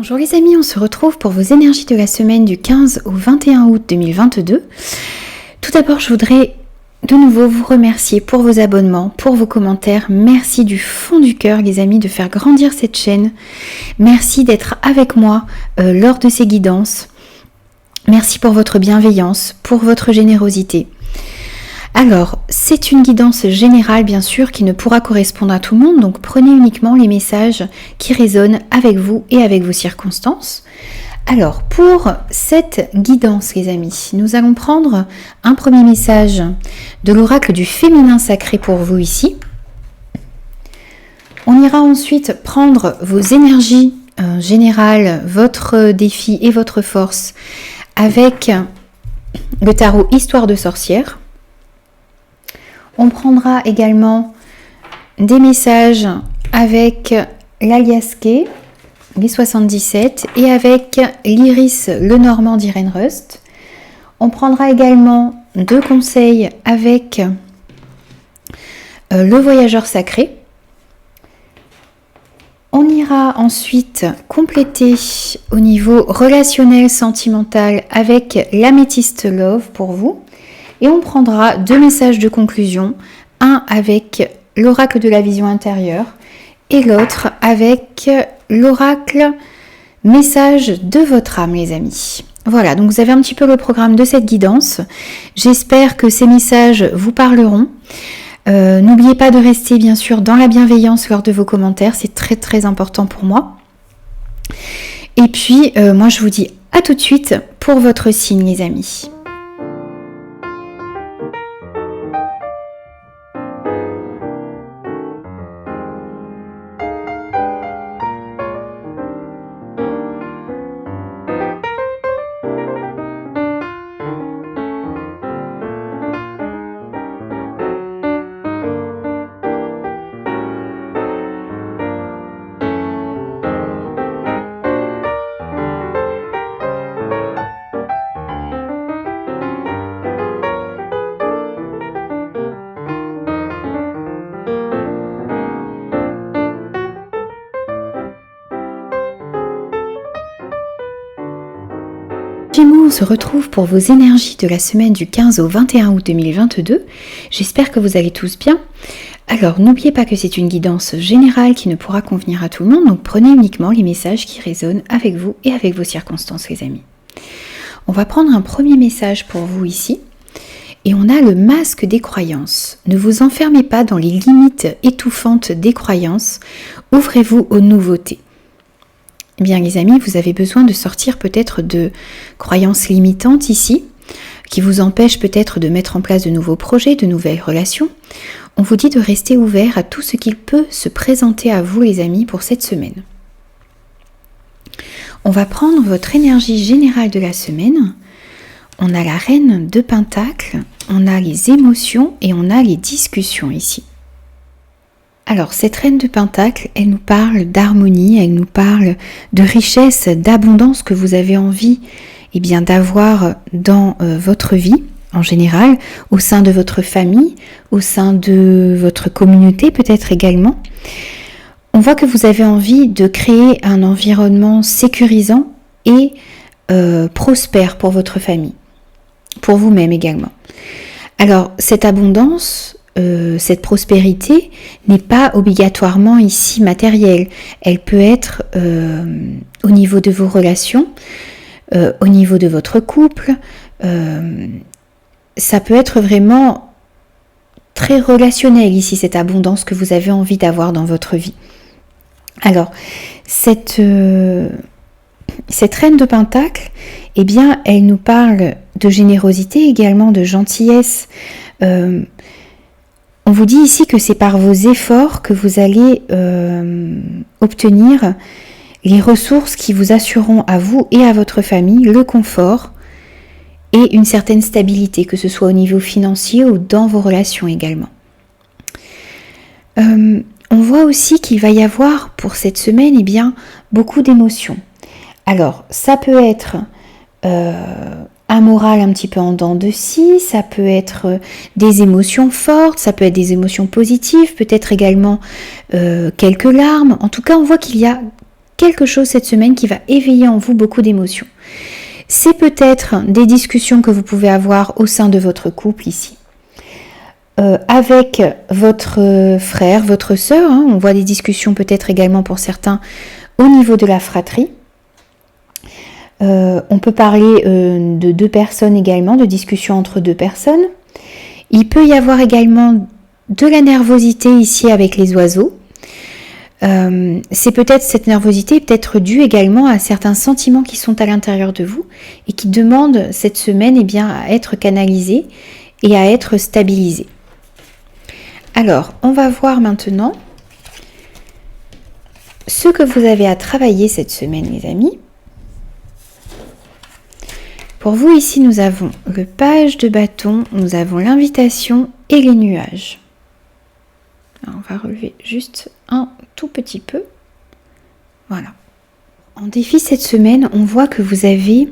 Bonjour les amis, on se retrouve pour vos énergies de la semaine du 15 au 21 août 2022. Tout d'abord, je voudrais de nouveau vous remercier pour vos abonnements, pour vos commentaires. Merci du fond du cœur les amis de faire grandir cette chaîne. Merci d'être avec moi lors de ces guidances. Merci pour votre bienveillance, pour votre générosité. Alors, c'est une guidance générale bien sûr qui ne pourra correspondre à tout le monde, donc prenez uniquement les messages qui résonnent avec vous et avec vos circonstances. Alors, pour cette guidance les amis, nous allons prendre un premier message de l'oracle du féminin sacré pour vous ici. On ira ensuite prendre vos énergies générales, votre défi et votre force avec le tarot Histoire de sorcière. On prendra également des messages avec l'Aliasqué, les 77, et avec l'Iris Lenormand d'Irène Rust. On prendra également 2 conseils avec le voyageur sacré. On ira ensuite compléter au niveau relationnel, sentimental avec l'Améthyste Love pour vous. Et on prendra 2 messages de conclusion, un avec l'oracle de la vision intérieure et l'autre avec l'oracle message de votre âme les amis. Voilà, donc vous avez un petit peu le programme de cette guidance. J'espère que ces messages vous parleront. N'oubliez pas de rester bien sûr dans la bienveillance lors de vos commentaires, c'est très très important pour moi. Et puis moi je vous dis à tout de suite pour votre signe les amis. On se retrouve pour vos énergies de la semaine du 15 au 21 août 2022. J'espère que vous allez tous bien. Alors, n'oubliez pas que c'est une guidance générale qui ne pourra convenir à tout le monde, donc prenez uniquement les messages qui résonnent avec vous et avec vos circonstances, les amis. On va prendre un premier message pour vous ici, et on a le masque des croyances. Ne vous enfermez pas dans les limites étouffantes des croyances, ouvrez-vous aux nouveautés. Eh bien les amis, vous avez besoin de sortir peut-être de croyances limitantes ici, qui vous empêchent peut-être de mettre en place de nouveaux projets, de nouvelles relations. On vous dit de rester ouvert à tout ce qu'il peut se présenter à vous les amis pour cette semaine. On va prendre votre énergie générale de la semaine. On a la reine de Pentacles, on a les émotions et on a les discussions ici. Alors, cette reine de Pentacles, elle nous parle d'harmonie, elle nous parle de richesse, d'abondance que vous avez envie d'avoir dans votre vie en général, au sein de votre famille, au sein de votre communauté peut-être également. On voit que vous avez envie de créer un environnement sécurisant et prospère pour votre famille, pour vous-même également. Alors, cette abondance, cette prospérité n'est pas obligatoirement ici matérielle. Elle peut être au niveau de vos relations, au niveau de votre couple. Ça peut être vraiment très relationnel ici, cette abondance que vous avez envie d'avoir dans votre vie. Alors, cette reine de Pentacles, eh bien, elle nous parle de générosité, également de gentillesse. On vous dit ici que c'est par vos efforts que vous allez obtenir les ressources qui vous assureront à vous et à votre famille le confort et une certaine stabilité, que ce soit au niveau financier ou dans vos relations également. On voit aussi qu'il va y avoir pour cette semaine beaucoup d'émotions. Alors, ça peut être un moral un petit peu en dents de scie, ça peut être des émotions fortes, ça peut être des émotions positives, peut-être également quelques larmes. En tout cas, on voit qu'il y a quelque chose cette semaine qui va éveiller en vous beaucoup d'émotions. C'est peut-être des discussions que vous pouvez avoir au sein de votre couple ici. Avec votre frère, votre sœur, hein, on voit des discussions peut-être également pour certains au niveau de la fratrie. On peut parler de deux personnes également, de discussions entre deux personnes. Il peut y avoir également de la nervosité ici avec les oiseaux. C'est peut-être cette nervosité peut-être due également à certains sentiments qui sont à l'intérieur de vous et qui demandent cette semaine à être canalisés et à être stabilisés. Alors, on va voir maintenant ce que vous avez à travailler cette semaine, les amis. Pour vous, ici, nous avons le page de bâton, nous avons l'invitation et les nuages. Alors, on va relever juste un tout petit peu. Voilà. En défi cette semaine, on voit que vous avez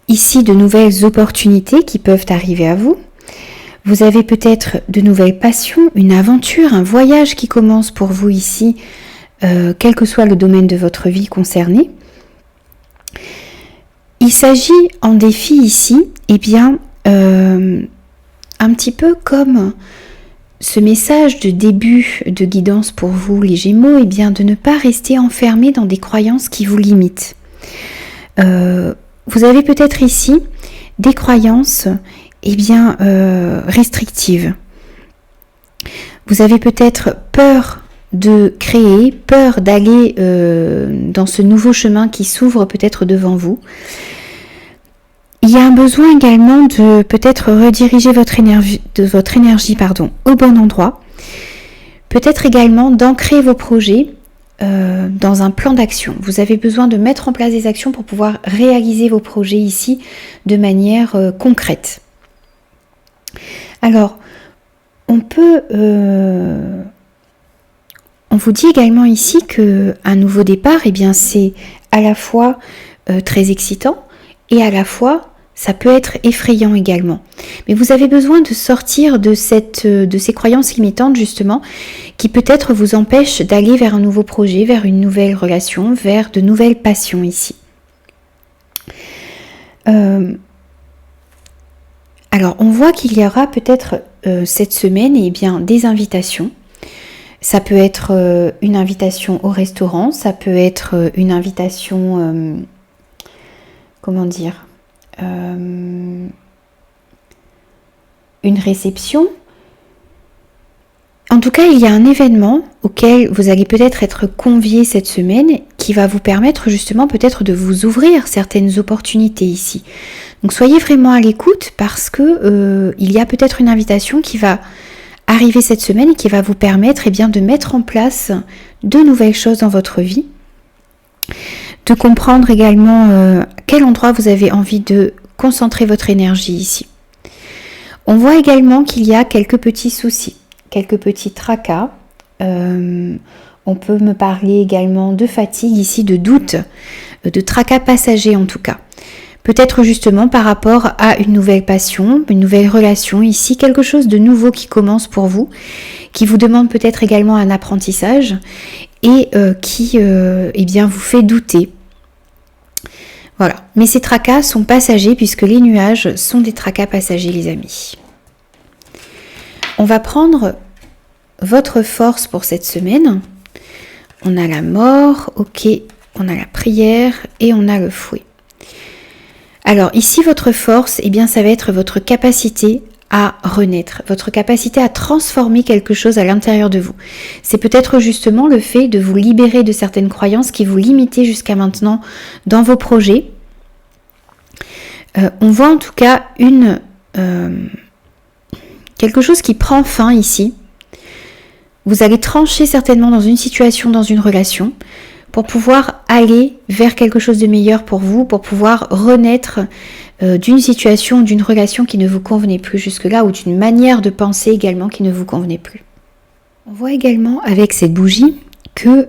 ici de nouvelles opportunités qui peuvent arriver à vous. Vous avez peut-être de nouvelles passions, une aventure, un voyage qui commence pour vous ici, quel que soit le domaine de votre vie concerné. Il s'agit en défi ici, un petit peu comme ce message de début de guidance pour vous, les Gémeaux, de ne pas rester enfermé dans des croyances qui vous limitent. Vous avez peut-être ici des croyances restrictives. Vous avez peut-être peur de créer, peur d'aller dans ce nouveau chemin qui s'ouvre peut-être devant vous. Il y a un besoin également de peut-être rediriger votre énergie au bon endroit. Peut-être également d'ancrer vos projets dans un plan d'action. Vous avez besoin de mettre en place des actions pour pouvoir réaliser vos projets ici de manière concrète. Alors, on vous dit également ici qu'un nouveau départ, c'est à la fois très excitant et à la fois ça peut être effrayant également. Mais vous avez besoin de sortir de ces croyances limitantes justement qui peut-être vous empêchent d'aller vers un nouveau projet, vers une nouvelle relation, vers de nouvelles passions ici. Alors on voit qu'il y aura peut-être cette semaine des invitations. Ça peut être une invitation au restaurant, ça peut être une invitation, une réception. En tout cas, il y a un événement auquel vous allez peut-être être convié cette semaine qui va vous permettre justement peut-être de vous ouvrir certaines opportunités ici. Donc soyez vraiment à l'écoute parce que il y a peut-être une invitation qui va arriver cette semaine et qui va vous permettre de mettre en place de nouvelles choses dans votre vie, de comprendre également à quel endroit vous avez envie de concentrer votre énergie ici. On voit également qu'il y a quelques petits soucis, quelques petits tracas. On peut me parler également de fatigue ici, de doute, de tracas passagers en tout cas. Peut-être justement par rapport à une nouvelle passion, une nouvelle relation ici, quelque chose de nouveau qui commence pour vous, qui vous demande peut-être également un apprentissage et qui vous fait douter. Voilà, mais ces tracas sont passagers puisque les nuages sont des tracas passagers les amis. On va prendre votre force pour cette semaine. On a la mort, ok, on a la prière et on a le fouet. Alors ici votre force, ça va être votre capacité à renaître, votre capacité à transformer quelque chose à l'intérieur de vous. C'est peut-être justement le fait de vous libérer de certaines croyances qui vous limitaient jusqu'à maintenant dans vos projets. On voit en tout cas quelque chose qui prend fin ici. Vous allez trancher certainement dans une situation, dans une relation, pour pouvoir aller vers quelque chose de meilleur pour vous, pour pouvoir renaître d'une situation, d'une relation qui ne vous convenait plus jusque-là, ou d'une manière de penser également qui ne vous convenait plus. On voit également avec cette bougie que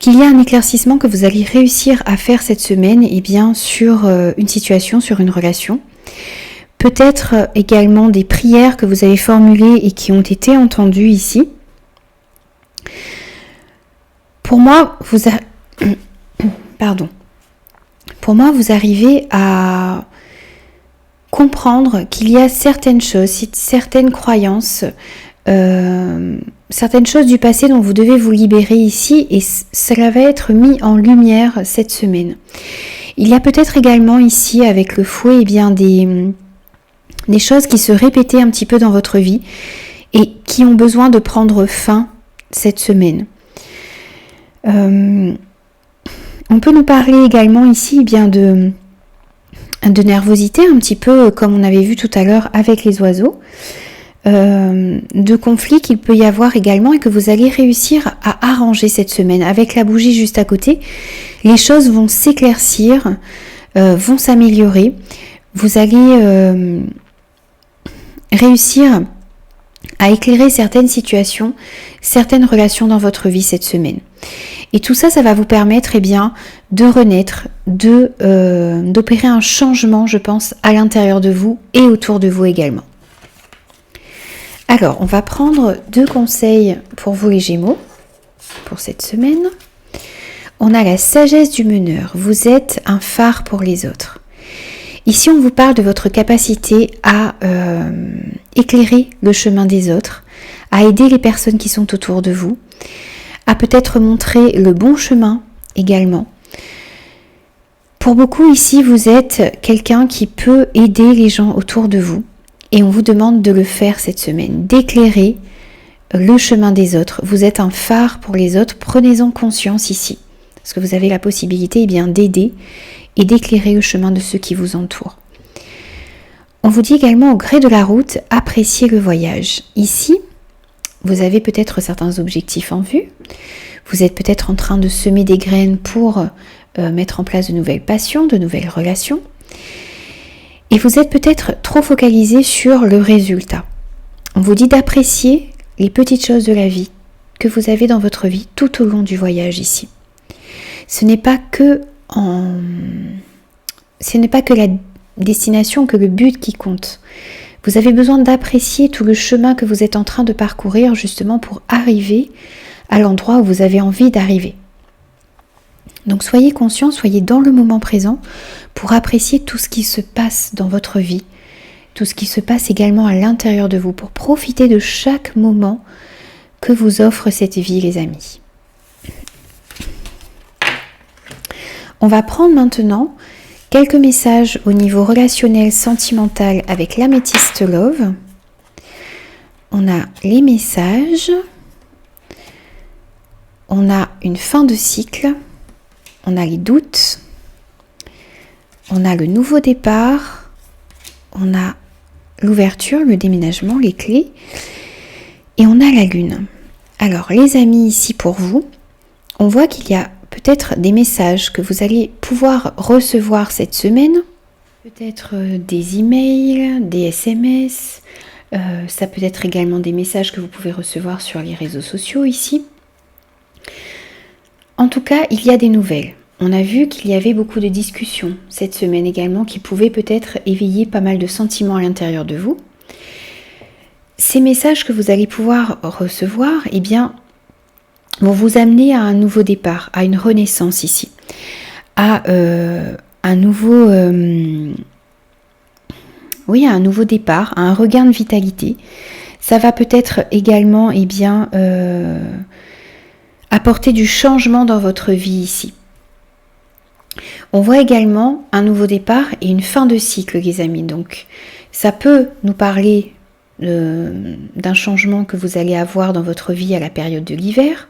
qu'il y a un éclaircissement que vous allez réussir à faire cette semaine sur une situation, sur une relation. Peut-être également des prières que vous avez formulées et qui ont été entendues ici. Pour moi, Pour moi, vous arrivez à comprendre qu'il y a certaines choses, certaines croyances, certaines choses du passé dont vous devez vous libérer ici, et cela va être mis en lumière cette semaine. Il y a peut-être également ici avec le fouet des choses qui se répétaient un petit peu dans votre vie et qui ont besoin de prendre fin cette semaine. On peut nous parler également ici de nervosité, un petit peu comme on avait vu tout à l'heure avec les oiseaux, de conflits qu'il peut y avoir également et que vous allez réussir à arranger cette semaine. Avec la bougie juste à côté, les choses vont s'éclaircir, vont s'améliorer. Vous allez réussir à éclairer certaines situations, certaines relations dans votre vie cette semaine. Et tout ça, ça va vous permettre de renaître, d'opérer un changement, je pense, à l'intérieur de vous et autour de vous également. Alors, on va prendre 2 conseils pour vous les Gémeaux, pour cette semaine. On a la sagesse du meneur. Vous êtes un phare pour les autres. Ici, on vous parle de votre capacité à éclairer le chemin des autres, à aider les personnes qui sont autour de vous, à peut-être montrer le bon chemin également. Pour beaucoup ici, vous êtes quelqu'un qui peut aider les gens autour de vous et on vous demande de le faire cette semaine, d'éclairer le chemin des autres. Vous êtes un phare pour les autres, prenez-en conscience ici, parce que vous avez la possibilité d'aider et d'éclairer le chemin de ceux qui vous entourent. On vous dit également au gré de la route, appréciez le voyage. Ici, vous avez peut-être certains objectifs en vue. Vous êtes peut-être en train de semer des graines pour mettre en place de nouvelles passions, de nouvelles relations. Et vous êtes peut-être trop focalisé sur le résultat. On vous dit d'apprécier les petites choses de la vie que vous avez dans votre vie tout au long du voyage ici. Ce n'est pas que la destination, que le but qui compte. Vous avez besoin d'apprécier tout le chemin que vous êtes en train de parcourir justement pour arriver à l'endroit où vous avez envie d'arriver. Donc soyez conscient, soyez dans le moment présent pour apprécier tout ce qui se passe dans votre vie, tout ce qui se passe également à l'intérieur de vous, pour profiter de chaque moment que vous offre cette vie, les amis. On va prendre maintenant quelques messages au niveau relationnel, sentimental avec l'améthyste Love. On a les messages. On a une fin de cycle. On a les doutes. On a le nouveau départ. On a l'ouverture, le déménagement, les clés. Et on a la lune. Alors les amis, ici pour vous, on voit qu'il y a peut-être des messages que vous allez pouvoir recevoir cette semaine, peut-être des emails, des SMS, ça peut être également des messages que vous pouvez recevoir sur les réseaux sociaux ici. En tout cas, il y a des nouvelles. On a vu qu'il y avait beaucoup de discussions cette semaine également qui pouvaient peut-être éveiller pas mal de sentiments à l'intérieur de vous. Ces messages que vous allez pouvoir recevoir, vont vous amener à un nouveau départ, à une renaissance ici, à un nouveau départ, à un regain de vitalité. Ça va peut-être également apporter du changement dans votre vie ici. On voit également un nouveau départ et une fin de cycle, les amis. Donc ça peut nous parler d'un changement que vous allez avoir dans votre vie à la période de l'hiver.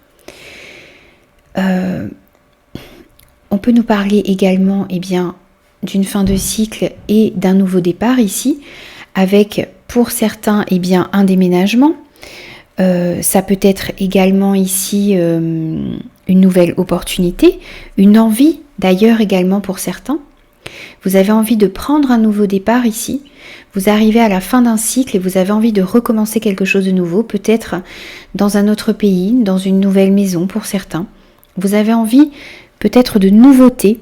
On peut nous parler également d'une fin de cycle et d'un nouveau départ ici, avec pour certains un déménagement. Ça peut être également ici une nouvelle opportunité, une envie d'ailleurs également pour certains. Vous avez envie de prendre un nouveau départ ici, vous arrivez à la fin d'un cycle et vous avez envie de recommencer quelque chose de nouveau, peut-être dans un autre pays, dans une nouvelle maison pour certains. Vous avez envie peut-être de nouveautés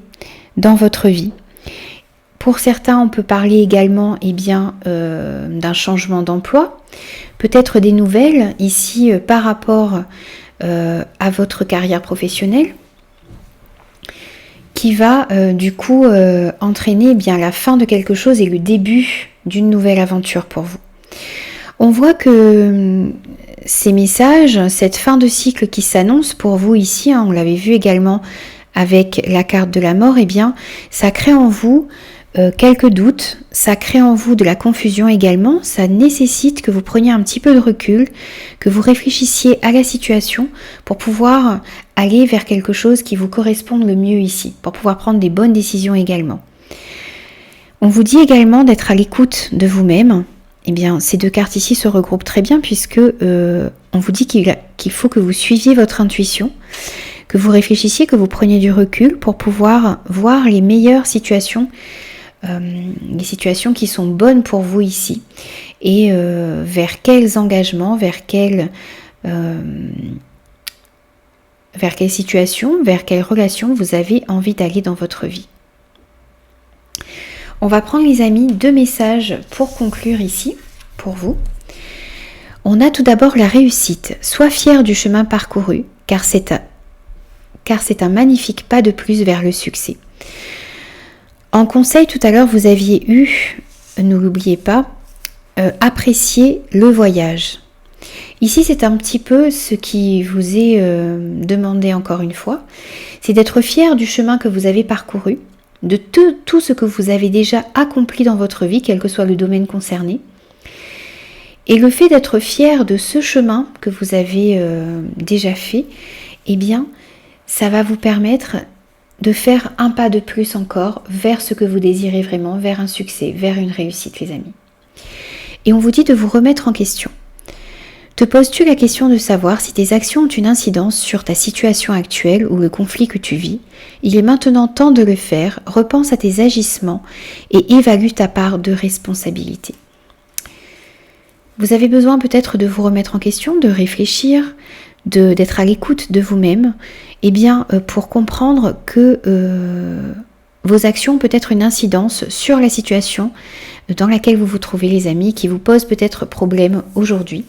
dans votre vie. Pour certains, on peut parler également d'un changement d'emploi, peut-être des nouvelles ici par rapport à votre carrière professionnelle, qui va du coup entraîner bien la fin de quelque chose et le début d'une nouvelle aventure pour vous. On voit que ces messages, cette fin de cycle qui s'annonce pour vous ici, on l'avait vu également avec la carte de la mort, eh bien ça crée en vous quelques doutes, ça crée en vous de la confusion également, ça nécessite que vous preniez un petit peu de recul, que vous réfléchissiez à la situation pour pouvoir aller vers quelque chose qui vous corresponde le mieux ici, pour pouvoir prendre des bonnes décisions également. On vous dit également d'être à l'écoute de vous-même. Eh bien, ces deux cartes ici se regroupent très bien puisque on vous dit qu'il faut que vous suiviez votre intuition, que vous réfléchissiez, que vous preniez du recul pour pouvoir voir les meilleures situations, les situations qui sont bonnes pour vous ici et vers quels engagements, vers quelles situations, vers quelles relations vous avez envie d'aller dans votre vie. On va prendre les amis 2 messages pour conclure ici, pour vous. On a tout d'abord la réussite. Sois fier du chemin parcouru, car c'est un magnifique pas de plus vers le succès. En conseil tout à l'heure, vous aviez eu, ne l'oubliez pas, apprécier le voyage. Ici, c'est un petit peu ce qui vous est demandé encore une fois, c'est d'être fier du chemin que vous avez parcouru, de tout ce que vous avez déjà accompli dans votre vie, quel que soit le domaine concerné. Et le fait d'être fier de ce chemin que vous avez déjà fait, eh bien, ça va vous permettre de faire un pas de plus encore vers ce que vous désirez vraiment, vers un succès, vers une réussite, les amis. Et on vous dit de vous remettre en question. Te poses-tu la question de savoir si tes actions ont une incidence sur ta situation actuelle ou le conflit que tu vis? Il est maintenant temps de le faire, repense à tes agissements et évalue ta part de responsabilité. Vous avez besoin peut-être de vous remettre en question, de réfléchir, d'être à l'écoute de vous-même, eh bien pour comprendre que vos actions ont peut-être une incidence sur la situation dans laquelle vous vous trouvez, les amis, qui vous pose peut-être problème aujourd'hui.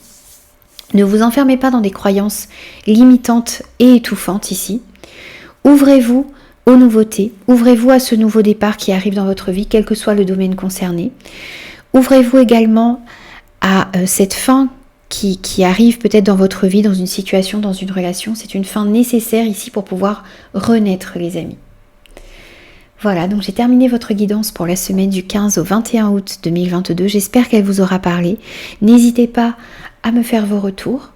Ne vous enfermez pas dans des croyances limitantes et étouffantes ici. Ouvrez-vous aux nouveautés, ouvrez-vous à ce nouveau départ qui arrive dans votre vie, quel que soit le domaine concerné. Ouvrez-vous également à cette fin qui arrive peut-être dans votre vie, dans une situation, dans une relation. C'est une fin nécessaire ici pour pouvoir renaître, les amis. Voilà, donc j'ai terminé votre guidance pour la semaine du 15 au 21 août 2022. J'espère qu'elle vous aura parlé. N'hésitez pas à me faire vos retours.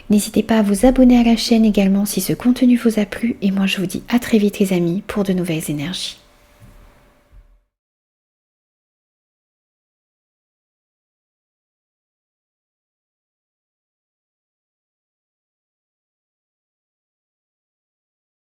N'hésitez pas à vous abonner à la chaîne également si ce contenu vous a plu. Et moi, je vous dis à très vite, les amis, pour de nouvelles énergies.